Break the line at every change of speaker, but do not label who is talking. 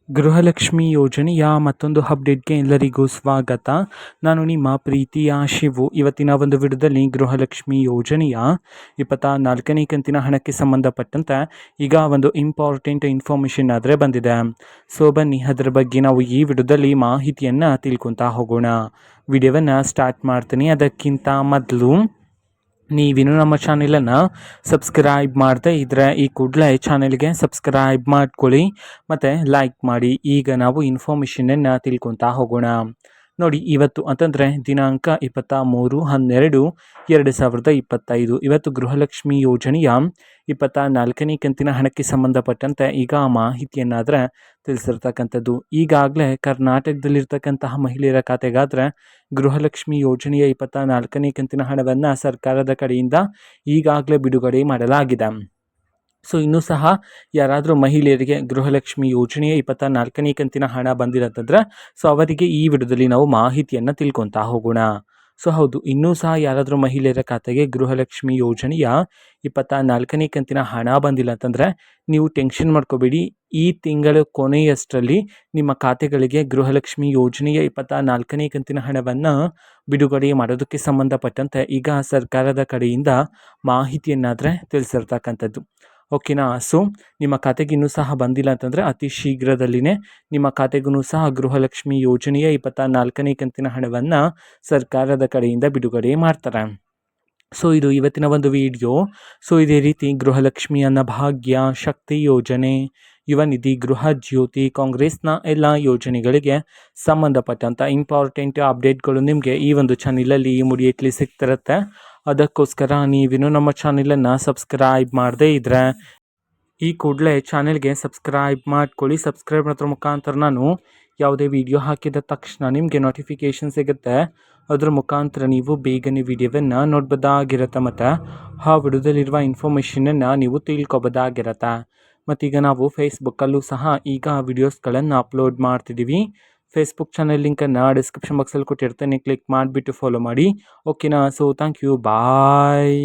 ಗೃಹಲಕ್ಷ್ಮಿ ಯೋಜನೆಯ ಮತ್ತೊಂದು ಅಪ್ಡೇಟ್ಗೆ ಎಲ್ಲರಿಗೂ ಸ್ವಾಗತ. ನಾನು ನಿಮ್ಮ ಪ್ರೀತಿಯ ಶಿವು. ಇವತ್ತಿನ ಒಂದು ವಿಡಿಯೋದಲ್ಲಿ ಗೃಹಲಕ್ಷ್ಮಿ ಯೋಜನೆಯ 24ನೇ ಕಂತಿನ ಹಣಕ್ಕೆ ಸಂಬಂಧಪಟ್ಟಂತೆ ಈಗ ಒಂದು ಇಂಪಾರ್ಟೆಂಟ್ ಇನ್ಫಾರ್ಮೇಷನ್ ಆದರೆ ಬಂದಿದೆ. ಸೊ ಬನ್ನಿ ಅದರ ಬಗ್ಗೆ ನಾವು ಈ ವಿಡಿಯೋದಲ್ಲಿ ಮಾಹಿತಿಯನ್ನು ತಿಳ್ಕೊತಾ ಹೋಗೋಣ. ವಿಡಿಯೋವನ್ನು ಸ್ಟಾರ್ಟ್ ಮಾಡ್ತೀನಿ. ಅದಕ್ಕಿಂತ ಮೊದಲು ನೀವಿನ್ನೂ ನಮ್ಮ ಚಾನೆಲನ್ನು ಸಬ್ಸ್ಕ್ರೈಬ್ ಮಾಡದೇ ಇದ್ದರೆ ಈ ಕೂಡಲೇ ಚಾನೆಲ್ಗೆ ಸಬ್ಸ್ಕ್ರೈಬ್ ಮಾಡ್ಕೊಳ್ಳಿ ಮತ್ತು ಲೈಕ್ ಮಾಡಿ. ಈಗ ನಾವು ಇನ್ಫಾರ್ಮೇಷನನ್ನು ತಿಳ್ಕೊತಾ ಹೋಗೋಣ. ನೋಡಿ, ಇವತ್ತು ಅಂತಂದರೆ ದಿನಾಂಕ 23/12/2025 ಇವತ್ತು ಗೃಹಲಕ್ಷ್ಮಿ ಯೋಜನೆಯ 24ನೇ ಕಂತಿನ ಹಣಕ್ಕೆ ಸಂಬಂಧಪಟ್ಟಂತೆ ಈಗ ಮಾಹಿತಿಯನ್ನಾದರೆ ತಿಳಿಸಿರ್ತಕ್ಕಂಥದ್ದು. ಈಗಾಗಲೇ ಕರ್ನಾಟಕದಲ್ಲಿರ್ತಕ್ಕಂತಹ ಮಹಿಳೆಯರ ಖಾತೆಗಾದರೆ ಗೃಹಲಕ್ಷ್ಮಿ ಯೋಜನೆಯ 24ನೇ ಕಂತಿನ ಹಣವನ್ನು ಸರ್ಕಾರದ ಕಡೆಯಿಂದ ಈಗಾಗಲೇ ಬಿಡುಗಡೆ ಮಾಡಲಾಗಿದೆ. ಸೊ ಇನ್ನೂ ಸಹ ಯಾರಾದರೂ ಮಹಿಳೆಯರಿಗೆ ಗೃಹಲಕ್ಷ್ಮಿ ಯೋಜನೆಯ 24ನೇ ಕಂತಿನ ಹಣ ಬಂದಿರತ್ತಂದ್ರೆ ಸೊ ಅವರಿಗೆ ಈ ವಿಡಿಯೋದಲ್ಲಿ ನಾವು ಮಾಹಿತಿಯನ್ನು ತಿಳ್ಕೊತಾ ಹೋಗೋಣ. ಸೊ ಹೌದು, ಇನ್ನೂ ಸಹ ಯಾರಾದರೂ ಮಹಿಳೆಯರ ಖಾತೆಗೆ ಗೃಹಲಕ್ಷ್ಮಿ ಯೋಜನೆಯ 24ನೇ ಕಂತಿನ ಹಣ ಬಂದಿಲ್ಲ ಅಂತಂದರೆ ನೀವು ಟೆನ್ಷನ್ ಮಾಡ್ಕೋಬೇಡಿ. ಈ ತಿಂಗಳ ಕೊನೆಯಷ್ಟರಲ್ಲಿ ನಿಮ್ಮ ಖಾತೆಗಳಿಗೆ ಗೃಹಲಕ್ಷ್ಮಿ ಯೋಜನೆಯ 24ನೇ ಕಂತಿನ ಹಣವನ್ನು ಬಿಡುಗಡೆ ಮಾಡೋದಕ್ಕೆ ಸಂಬಂಧಪಟ್ಟಂತೆ ಈಗ ಸರ್ಕಾರದ ಕಡೆಯಿಂದ ಮಾಹಿತಿಯನ್ನಾದರೆ ತಿಳಿಸಿರ್ತಕ್ಕಂಥದ್ದು. ಓಕೆನಾ. ಸೊ ನಿಮ್ಮ ಖಾತೆಗೆ ಇನ್ನೂ ಸಹ ಬಂದಿಲ್ಲ ಅಂತಂದರೆ ಅತಿ ಶೀಘ್ರದಲ್ಲಿನೇ ನಿಮ್ಮ ಖಾತೆಗೂ ಸಹ ಗೃಹಲಕ್ಷ್ಮಿ ಯೋಜನೆಯ 24ನೇ ಕಂತಿನ ಹಣವನ್ನು ಸರ್ಕಾರದ ಕಡೆಯಿಂದ ಬಿಡುಗಡೆ ಮಾಡ್ತಾರೆ. ಸೊ ಇದು ಇವತ್ತಿನ ಒಂದು ವಿಡಿಯೋ. ಸೊ ಇದೇ ರೀತಿ ಗೃಹಲಕ್ಷ್ಮಿ ಅನ್ನಭಾಗ್ಯ, ಶಕ್ತಿ ಯೋಜನೆ, ಯುವ ನಿಧಿ, ಗೃಹ ಜ್ಯೋತಿ, ಕಾಂಗ್ರೆಸ್ನ ಎಲ್ಲ ಯೋಜನೆಗಳಿಗೆ ಸಂಬಂಧಪಟ್ಟಂಥ ಇಂಪಾರ್ಟೆಂಟ್ ಅಪ್ಡೇಟ್ಗಳು ನಿಮಗೆ ಈ ಒಂದು ಚಾನಲಲ್ಲಿ ಇಮಿಡಿಯೇಟ್ಲಿ ಸಿಗ್ತಿರುತ್ತೆ. ಅದಕ್ಕೋಸ್ಕರ ನೀವಿನ್ನೂ ನಮ್ಮ ಚಾನಲನ್ನು ಸಬ್ಸ್ಕ್ರೈಬ್ ಮಾಡದೇ ಇದ್ದರೆ ಈ ಕೂಡಲೇ ಚಾನೆಲ್ಗೆ ಸಬ್ಸ್ಕ್ರೈಬ್ ಮಾಡ್ಕೊಳ್ಳಿ. ಸಬ್ಸ್ಕ್ರೈಬ್ ಮಾಡೋದ್ರ ಮುಖಾಂತರ ನಾನು ಯಾವುದೇ ವಿಡಿಯೋ ಹಾಕಿದ ತಕ್ಷಣ ನಿಮಗೆ ನೋಟಿಫಿಕೇಷನ್ ಸಿಗುತ್ತೆ. ಅದರ ಮುಖಾಂತರ ನೀವು ಬೇಗನೆ ವಿಡಿಯೋವನ್ನು ನೋಡ್ಬೋದಾಗಿರುತ್ತೆ ಮತ್ತು ಆ ವಿಡಿಯೋದಲ್ಲಿರುವ ಇನ್ಫಾರ್ಮೇಷನನ್ನು ನೀವು ತಿಳ್ಕೊಬೋದಾಗಿರುತ್ತೆ. ಮತ್ತೀಗ ನಾವು ಫೇಸ್ಬುಕ್ಕಲ್ಲೂ ಸಹ ಈಗ ವಿಡಿಯೋಸ್ಗಳನ್ನು ಅಪ್ಲೋಡ್ ಮಾಡ್ತಿದ್ದೀವಿ. ಫೇಸ್ಬುಕ್ ಚಾನಲ್ ಲಿಂಕನ್ನು ಡಿಸ್ಕ್ರಿಪ್ಷನ್ ಬಾಕ್ಸಲ್ಲಿ ಕೊಟ್ಟಿರ್ತೇನೆ, ಕ್ಲಿಕ್ ಮಾಡಿಬಿಟ್ಟು ಫಾಲೋ ಮಾಡಿ. ಓಕೆನಾ. So thank you, bye.